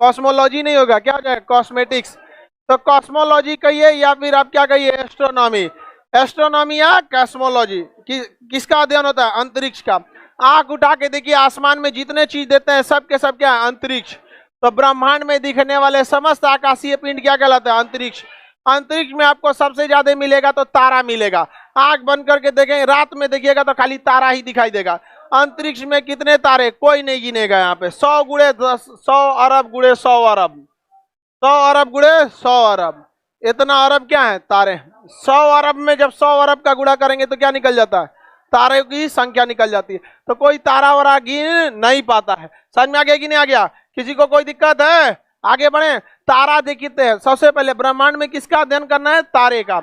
Cosmology नहीं होगा, क्या हो जाएगा? कॉस्मेटिक्स। तो कॉस्मोलॉजी कहिए या फिर आप क्या कहिए? एस्ट्रोनॉमी। एस्ट्रोनॉमी या कॉस्मोलॉजी किसका अध्ययन होता है? अंतरिक्ष का। आंख उठा के देखिए, आसमान में जितने चीज देते हैं सब के सब क्या है? अंतरिक्ष। तो ब्रह्मांड में दिखने वाले समस्त आकाशीय पिंड क्या कहलाता है? अंतरिक्ष। अंतरिक्ष में आपको सबसे ज्यादा मिलेगा तो तारा मिलेगा। आंख बंद करके देखें, रात में देखिएगा तो खाली तारा ही दिखाई देगा। अंतरिक्ष में कितने तारे? कोई नहीं गिनेगा यहाँ पे। 100 गुणे 10, 100 अरब गुणे 100 अरब, 100 अरब गुणे 100 अरब, इतना अरब क्या है? तारे। 100 अरब में जब 100 अरब का गुणा करेंगे तो क्या निकल जाता है? तारे की संख्या निकल जाती है। तो कोई तारा वारा गिन नहीं पाता है। समझ में आ गया कि नहीं आ गया? किसी को कोई दिक्कत है? आगे बढ़े। तारा देखते हैं, सबसे पहले ब्रह्मांड में किसका अध्ययन करना है? तारे का।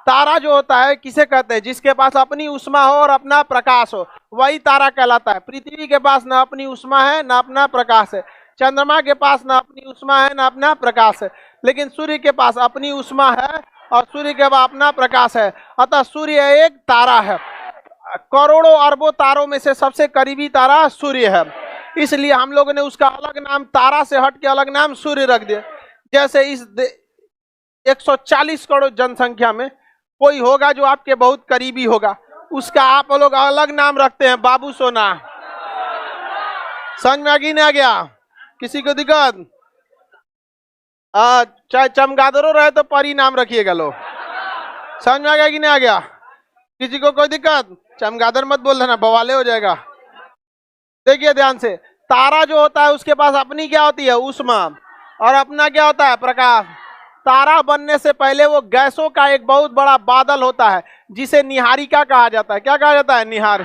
तारा जो होता है किसे कहते हैं? जिसके पास अपनी उष्मा हो और अपना प्रकाश हो, वही तारा कहलाता है। पृथ्वी के पास ना अपनी उष्मा है ना अपना प्रकाश है, चंद्रमा के पास ना अपनी उष्मा है ना अपना प्रकाश है, लेकिन सूर्य के पास अपनी उष्मा है और सूर्य के पास अपना प्रकाश है। अतः सूर्य एक तारा है। करोड़ों अरबों तारों में से सबसे करीबी तारा सूर्य है, इसलिए हम लोगों ने उसका अलग नाम, तारा से हट के अलग नाम सूर्य रख दिया। जैसे इस 140 करोड़ जनसंख्या में कोई होगा जो आपके बहुत करीबी होगा, उसका आप लोग अलग नाम रखते हैं, बाबू सोना। समझ में नहीं आ गया? किसी को दिक्कत? चाहे चमगादड़ों रहे तो परी नाम रखिएगा लोग। समझ में आ गया कि नहीं आ गया? किसी को कोई दिक्कत? चमगादड़ मत बोल देना, बवाले हो जाएगा। देखिए ध्यान से, तारा जो होता है उसके पास अपनी क्या होती है? उष्मा, और अपना क्या होता है? प्रकाश। तारा बनने से पहले वो गैसों का एक बहुत बड़ा बादल होता है जिसे निहारिका कहा जाता है। क्या कहा जाता है? निहार।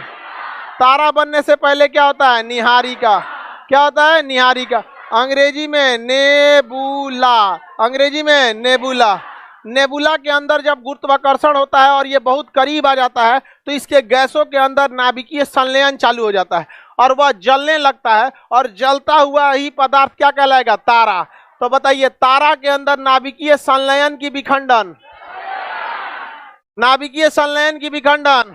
तारा बनने से पहले क्या होता है? निहारिका। क्या होता है? निहारिका। अंग्रेजी में नेबुला, अंग्रेजी में नेबुला। नेबुला के अंदर जब गुरुत्वाकर्षण होता है और ये बहुत करीब आ जाता है तो इसके गैसों के अंदर नाभिकीय संलयन चालू हो जाता है और वह जलने लगता है, और जलता हुआ ही पदार्थ क्या कहलाएगा? तारा। तो बताइए, तारा के अंदर नाभिकीय संलयन की विखंडन, नाभिकीय संलयन की विखंडन,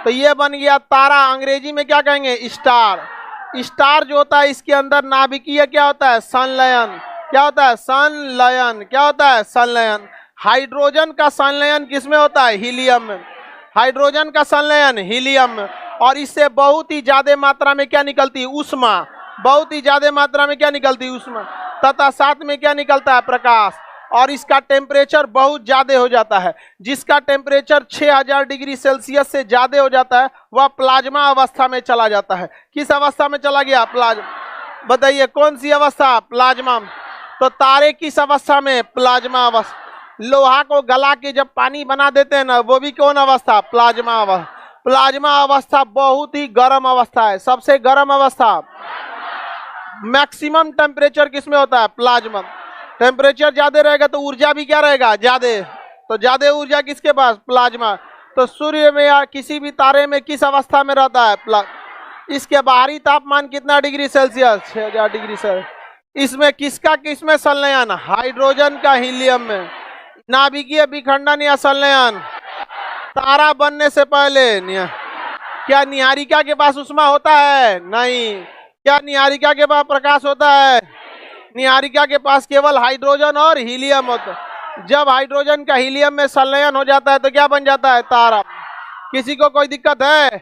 तो ये बन गया तारा। अंग्रेजी में क्या कहेंगे? स्टार। स्टार जो होता है इसके अंदर नाभिकीय क्या होता है? संलयन। क्या होता है? संलयन। क्या होता है? संलयन। हाइड्रोजन का संलयन किसमें होता है? हीलियम में। हाइड्रोजन का संलयन हीलियम में, और इससे बहुत ही ज्यादा मात्रा में क्या निकलती है? उष्मा। बहुत ही ज्यादा मात्रा में क्या निकलती है? उष्मा। तथा साथ में क्या निकलता है? प्रकाश। और इसका टेम्परेचर बहुत ज्यादा हो जाता है। जिसका टेम्परेचर 6000 डिग्री सेल्सियस से ज्यादा हो जाता है वह प्लाज्मा अवस्था में चला जाता है। किस अवस्था में चला गया? प्लाज्मा। बताइए कौन सी अवस्था? प्लाज्मा। तो तारे किस अवस्था में? प्लाज्मा अवस्था। लोहा को गला के जब पानी बना देते हैं ना, वो भी कौन अवस्था? प्लाज्मा अवस्था। प्लाज्मा अवस्था बहुत ही गर्म अवस्था है, सबसे गर्म अवस्था। मैक्सिमम टेम्परेचर किसमें होता है? प्लाज्मा। टेम्परेचर ज्यादा रहेगा तो ऊर्जा भी क्या रहेगा? ज्यादा। तो ज्यादा ऊर्जा किसके पास? प्लाज्मा। तो सूर्य में या किसी भी तारे में किस अवस्था में रहता है? इसके बाहरी तापमान कितना डिग्री सेल्सियस? 6000 degree Celsius. इसमें किसका किसमें संलयन? हाइड्रोजन का हीलियम में। नाभिकीय विखंडन या संलयन तारा बनने से पहले। क्या निहारिका के पास उष्मा होता है? नहीं। क्या निहारिका के पास प्रकाश होता है? निहारिका के पास केवल हाइड्रोजन और हीलियम होता है। जब हाइड्रोजन का हीलियम में संलयन हो जाता है तो क्या बन जाता है? तारा। किसी को कोई दिक्कत है?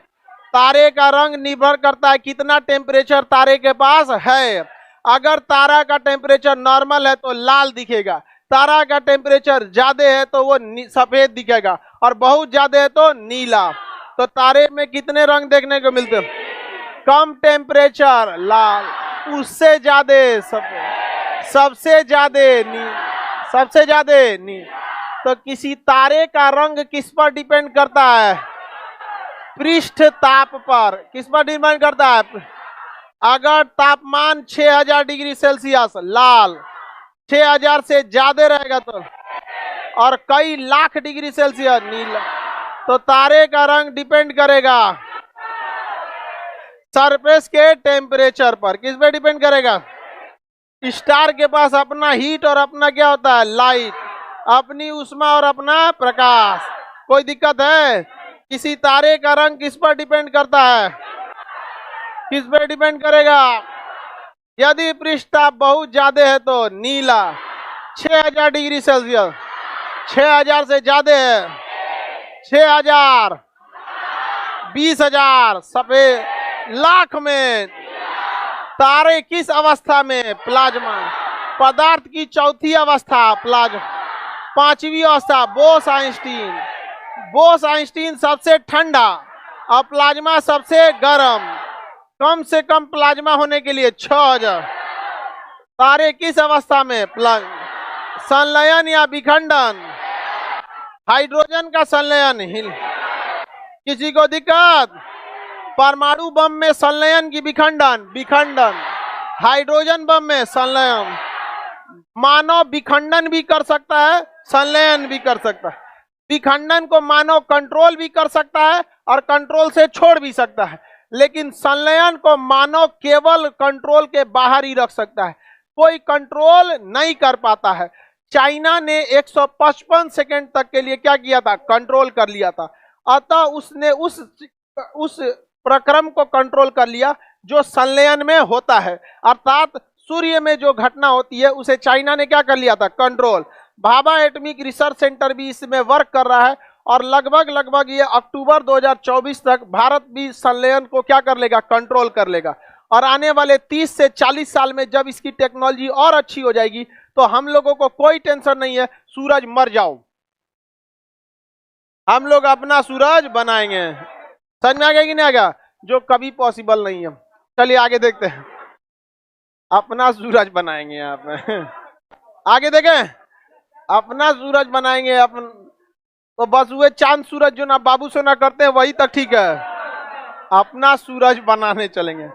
तारे का रंग निर्भर करता है कितना टेम्परेचर तारे के पास है। अगर तारा का टेम्परेचर नॉर्मल है तो लाल दिखेगा, तारा का टेम्परेचर ज्यादा है तो वो सफेद दिखेगा, और बहुत ज्यादा है तो नीला। तो तारे में कितने रंग देखने को मिलते हैं? कम टेम्परेचर लाल, उससे ज्यादा सफेद, सबसे ज्यादा नील, सबसे ज्यादा नील। तो किसी तारे का रंग किस पर डिपेंड करता है? पृष्ठ ताप पर। किस पर डिपेंड करता है? अगर तापमान 6000 डिग्री सेल्सियस लाल, 6000 से ज्यादा रहेगा तो, और कई लाख डिग्री सेल्सियस नीला, तो तारे का रंग डिपेंड करेगा सरफेस के टेम्परेचर पर। किस पे डिपेंड करेगा? स्टार के पास अपना हीट और अपना क्या होता है? लाइट, अपनी उष्मा और अपना प्रकाश। कोई दिक्कत है? किसी तारे का रंग किस पर डिपेंड करता है? किस पर डिपेंड करेगा? यदि पृष्ठताप बहुत ज्यादा है तो नीला 6000 डिग्री सेल्सियस, 6000 से ज्यादा है 6000, 20,000 सफेद, लाख में। तारे किस अवस्था में? प्लाज्मा। पदार्थ की चौथी अवस्था प्लाज्मा। पांचवी अवस्था बोस आइंस्टीन। बोस आइंस्टीन सबसे ठंडा और प्लाज्मा सबसे गर्म। कम से कम प्लाज्मा होने के लिए 6000। तारे किस अवस्था में? संलयन या विखंडन? हाइड्रोजन का संलयन। किसी को दिक्कत? परमाणु बम में संलयन की विखंडन? विखंडन। हाइड्रोजन बम में संलयन। मानव विखंडन भी कर सकता है, संलयन भी कर सकता है। विखंडन को मानव कंट्रोल भी कर सकता है और कंट्रोल से छोड़ भी सकता है, लेकिन संलयन को मानव केवल कंट्रोल के बाहर ही रख सकता है, कोई कंट्रोल नहीं कर पाता है। चाइना ने 155 सेकेंड तक के लिए क्या किया था? कंट्रोल कर लिया था। अतः उसने उस प्रक्रम को कंट्रोल कर लिया जो संलयन में होता है, अर्थात सूर्य में जो घटना होती है उसे चाइना ने क्या कर लिया था? Control. Bhabha atomic research centre भी इसमें वर्क कर रहा है और लगभग ये अक्टूबर 2024 तक भारत भी संलयन को क्या कर लेगा? कंट्रोल कर लेगा। और आने वाले 30 से 40 साल में जब इसकी टेक्नोलॉजी और अच्छी हो जाएगी तो हम लोगों को कोई टेंशन नहीं है, सूरज मर जाओ, हम लोग अपना सूरज बनाएंगे। समझ में आ गया कि नहीं आ गया? जो कभी पॉसिबल नहीं है। चलिए आगे देखते हैं। अपना सूरज बनाएंगे यहाँ पे। आगे देखें, अपना सूरज बनाएंगे अपन। तो बस हुए चांद सूरज जो ना बाबू सोना करते हैं वही तक ठीक है, अपना सूरज बनाने चलेंगे।